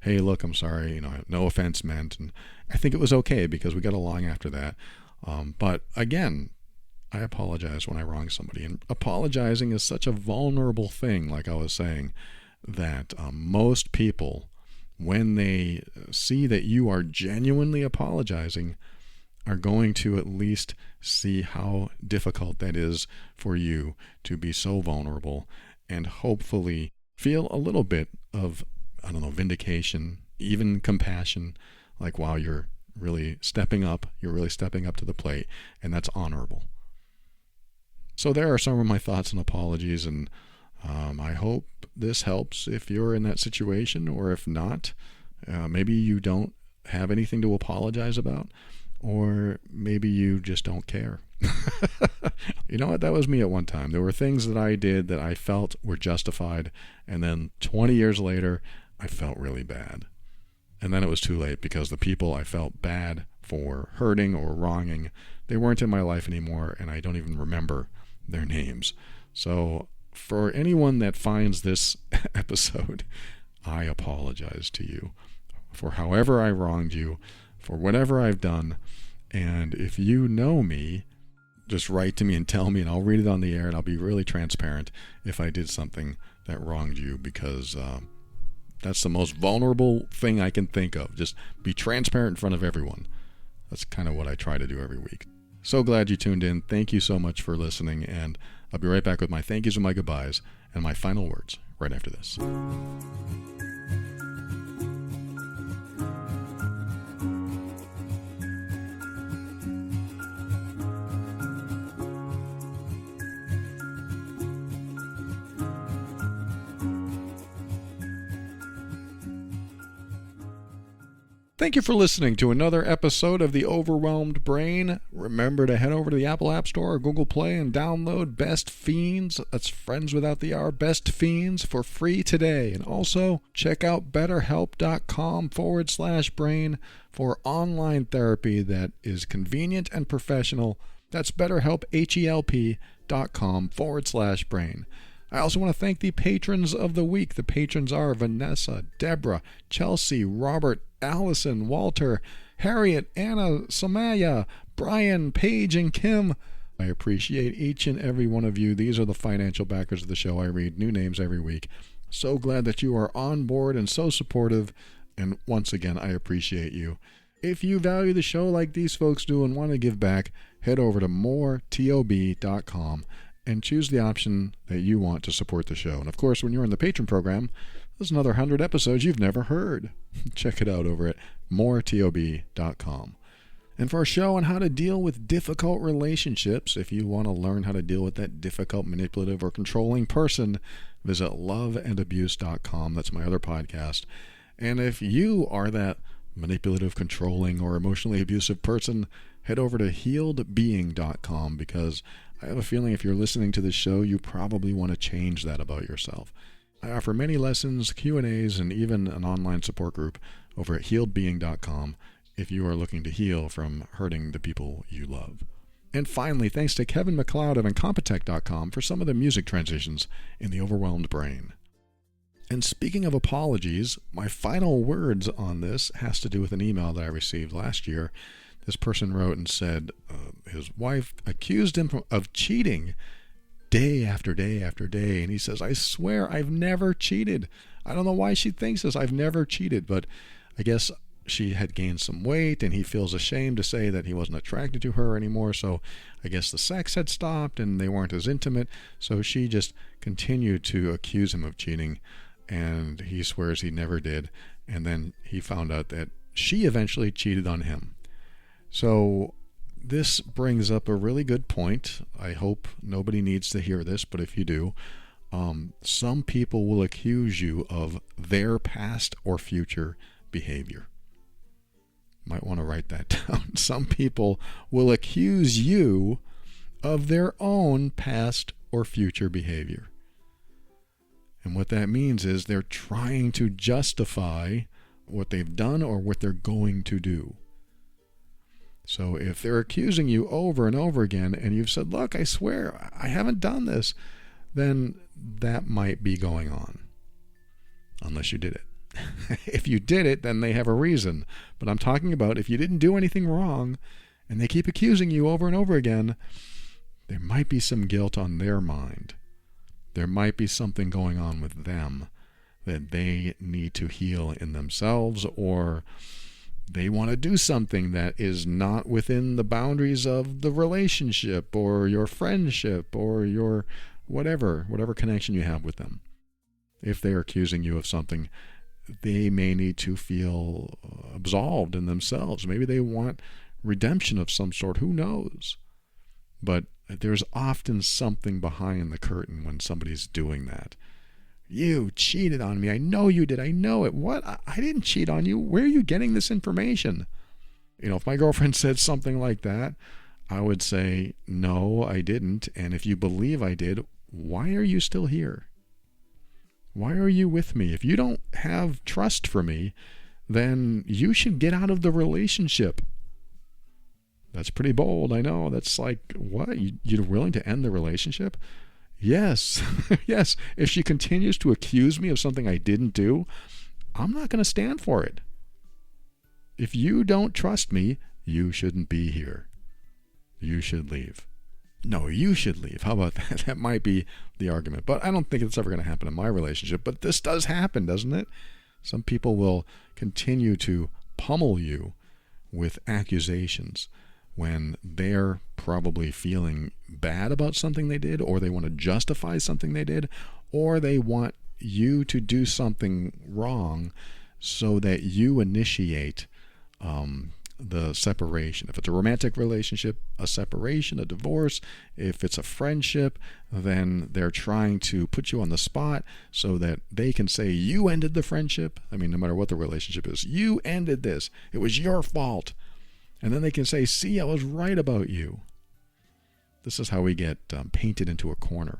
A: Hey, look, I'm sorry, no offense meant. And I think it was okay because we got along after that. But again, I apologize when I wrong somebody. And apologizing is such a vulnerable thing, like I was saying, that most people, when they see that you are genuinely apologizing, are going to at least see how difficult that is for you to be so vulnerable, and hopefully feel a little bit of, vindication, even compassion, like, wow, you're really stepping up to the plate, and that's honorable. So there are some of my thoughts and apologies, and I hope this helps if you're in that situation, or if not, maybe you don't have anything to apologize about, or maybe you just don't care. You know what? That was me at one time. There were things that I did that I felt were justified, and then 20 years later, I felt really bad. And then it was too late, because the people I felt bad for hurting or wronging, they weren't in my life anymore, and I don't even remember their names. So for anyone that finds this episode, I apologize to you for however I wronged you, for whatever I've done. And if you know me, just write to me and tell me, and I'll read it on the air, and I'll be really transparent if I did something that wronged you, because that's the most vulnerable thing I can think of. Just be transparent in front of everyone. That's kind of what I try to do every week. So glad you tuned in. Thank you so much for listening, and I'll be right back with my thank yous and my goodbyes and my final words right after this. Thank you for listening to another episode of The Overwhelmed Brain. Remember to head over to the Apple App Store or Google Play and download Best Fiends, that's Friends Without the R, Best Fiends, for free today. And also check out betterhelp.com/brain for online therapy that is convenient and professional. That's BetterHelp, HELP.com/brain. I also want to thank the patrons of the week. The patrons are Vanessa, Deborah, Chelsea, Robert, Allison, Walter, Harriet, Anna, Samaya, Brian, Paige, and Kim. I appreciate each and every one of you. These are the financial backers of the show. I read new names every week. So glad that you are on board and so supportive. And once again, I appreciate you. If you value the show like these folks do and want to give back, head over to moretob.com and choose the option that you want to support the show. And of course, when you're in the patron program, there's another 100 episodes you've never heard. Check it out over at moretob.com. And for a show on how to deal with difficult relationships, if you want to learn how to deal with that difficult, manipulative, or controlling person, visit loveandabuse.com. That's my other podcast. And if you are that manipulative, controlling, or emotionally abusive person, head over to healedbeing.com, because I have a feeling if you're listening to this show, you probably want to change that about yourself. I offer many lessons, Q&As, and even an online support group over at healedbeing.com if you are looking to heal from hurting the people you love. And finally, thanks to Kevin MacLeod of Incompetech.com for some of the music transitions in The Overwhelmed Brain. And speaking of apologies, my final words on this has to do with an email that I received last year. This person wrote and said his wife accused him of cheating day after day after day. And he says, I swear I've never cheated. I don't know why she thinks this. I've never cheated. But I guess she had gained some weight, and he feels ashamed to say that he wasn't attracted to her anymore. So I guess the sex had stopped and they weren't as intimate. So she just continued to accuse him of cheating. And he swears he never did. And then he found out that she eventually cheated on him. So this brings up a really good point. I hope nobody needs to hear this, but if you do, some people will accuse you of their past or future behavior. Might want to write that down. Some people will accuse you of their own past or future behavior. And what that means is they're trying to justify what they've done or what they're going to do. So if they're accusing you over and over again and you've said, look, I swear I haven't done this, then that might be going on. Unless you did it. If you did it, then they have a reason. But I'm talking about if you didn't do anything wrong and they keep accusing you over and over again, there might be some guilt on their mind. There might be something going on with them that they need to heal in themselves, or they want to do something that is not within the boundaries of the relationship or your friendship or your whatever connection you have with them. If they're accusing you of something, they may need to feel absolved in themselves. Maybe they want redemption of some sort. Who knows? But there's often something behind the curtain when somebody's doing that. You cheated on me. I know you did. I know it. What? I didn't cheat on you. Where are you getting this information? If my girlfriend said something like that, I would say, no, I didn't. And if you believe I did, why are you still here? Why are you with me? If you don't have trust for me, then you should get out of the relationship. That's pretty bold. I know. That's like, what? You're willing to end the relationship? Yes. Yes. If she continues to accuse me of something I didn't do, I'm not going to stand for it. If you don't trust me, you shouldn't be here. You should leave. No, you should leave. How about that? That might be the argument. But I don't think it's ever going to happen in my relationship. But this does happen, doesn't it? Some people will continue to pummel you with accusations when they're probably feeling bad about something they did, or they want to justify something they did, or they want you to do something wrong so that you initiate the separation. If it's a romantic relationship, a separation, a divorce. If it's a friendship, then they're trying to put you on the spot so that they can say you ended the friendship. I mean, no matter what the relationship is, you ended this. It was your fault. And then they can say, see, I was right about you. This is how we get painted into a corner.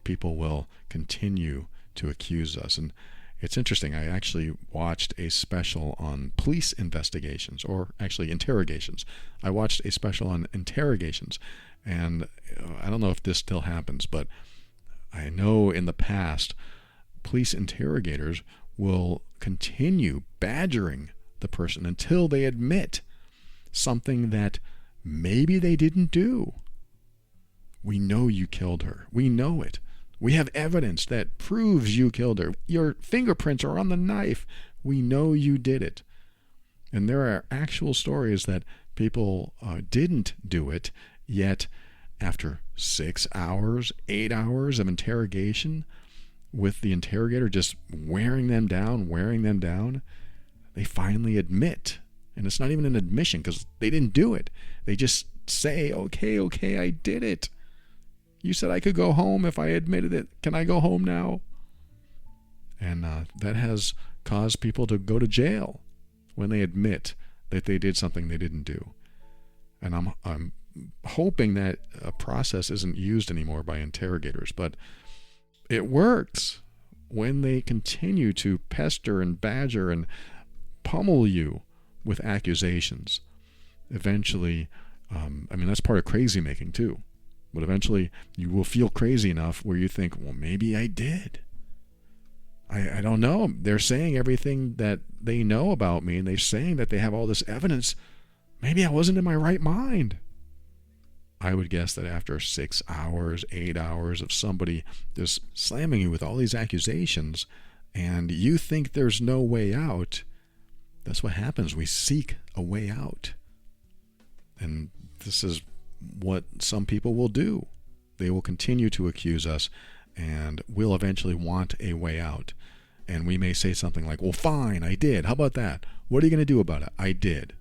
A: People will continue to accuse us. And it's interesting. I actually watched a special on police investigations, or actually interrogations. I watched a special on interrogations. And I don't know if this still happens, but I know in the past, police interrogators will continue badgering the person until they admit something that maybe they didn't do. We know you killed her. We know it. We have evidence that proves you killed her. Your fingerprints are on the knife. We know you did it. And there are actual stories that people didn't do it, yet after 6 hours, 8 hours of interrogation, with the interrogator just wearing them down, they finally admit. And it's not even an admission because they didn't do it. They just say, okay, I did it. You said I could go home if I admitted it. Can I go home now? And that has caused people to go to jail when they admit that they did something they didn't do. And I'm hoping that a process isn't used anymore by interrogators, but it works when they continue to pester and badger and pummel you with accusations. Eventually, that's part of crazy making too. But eventually you will feel crazy enough where you think, well, maybe I did. I don't know. They're saying everything that they know about me, and they're saying that they have all this evidence. Maybe I wasn't in my right mind. I would guess that after 6 hours, 8 hours of somebody just slamming you with all these accusations, and you think there's no way out, that's what happens. We seek a way out. And this is what some people will do. They will continue to accuse us, and we'll eventually want a way out. And we may say something like, well, fine, I did. How about that? What are you going to do about it? I did.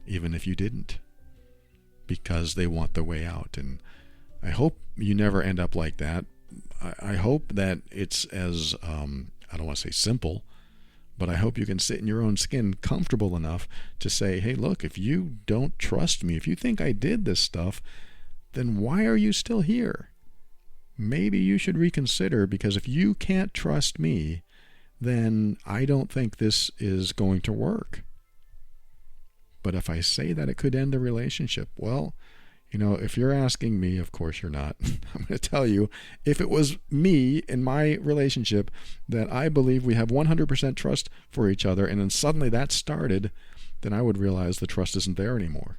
A: Even if you didn't. Because they want the way out. And I hope you never end up like that. I hope that it's as, I don't want to say simple, but I hope you can sit in your own skin comfortable enough to say, hey, look, if you don't trust me, if you think I did this stuff, then why are you still here? Maybe you should reconsider, because if you can't trust me, then I don't think this is going to work. But if I say that it could end the relationship, well, if you're asking me, of course you're not. I'm going to tell you, if it was me in my relationship that I believe we have 100% trust for each other, and then suddenly that started, then I would realize the trust isn't there anymore.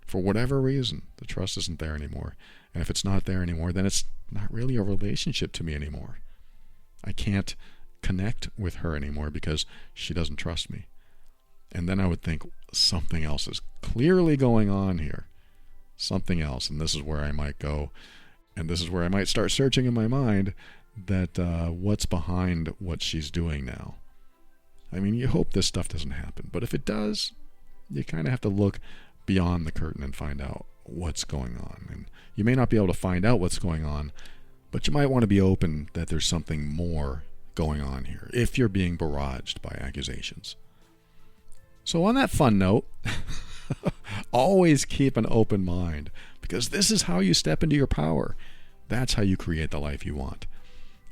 A: For whatever reason, the trust isn't there anymore. And if it's not there anymore, then it's not really a relationship to me anymore. I can't connect with her anymore because she doesn't trust me. And then I would think something else is clearly going on here. Something else, and this is where I might go, and this is where I might start searching in my mind that what's behind what she's doing now. I mean, you hope this stuff doesn't happen, but if it does, you kind of have to look beyond the curtain and find out what's going on. And you may not be able to find out what's going on, but you might want to be open that there's something more going on here if you're being barraged by accusations. So on that fun note, always keep an open mind, because this is how you step into your power. That's how you create the life you want.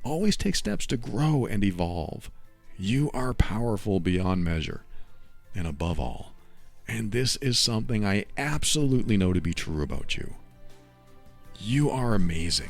A: Always take steps to grow and evolve. You are powerful beyond measure. And above all, and this is something I absolutely know to be true about you, you are amazing.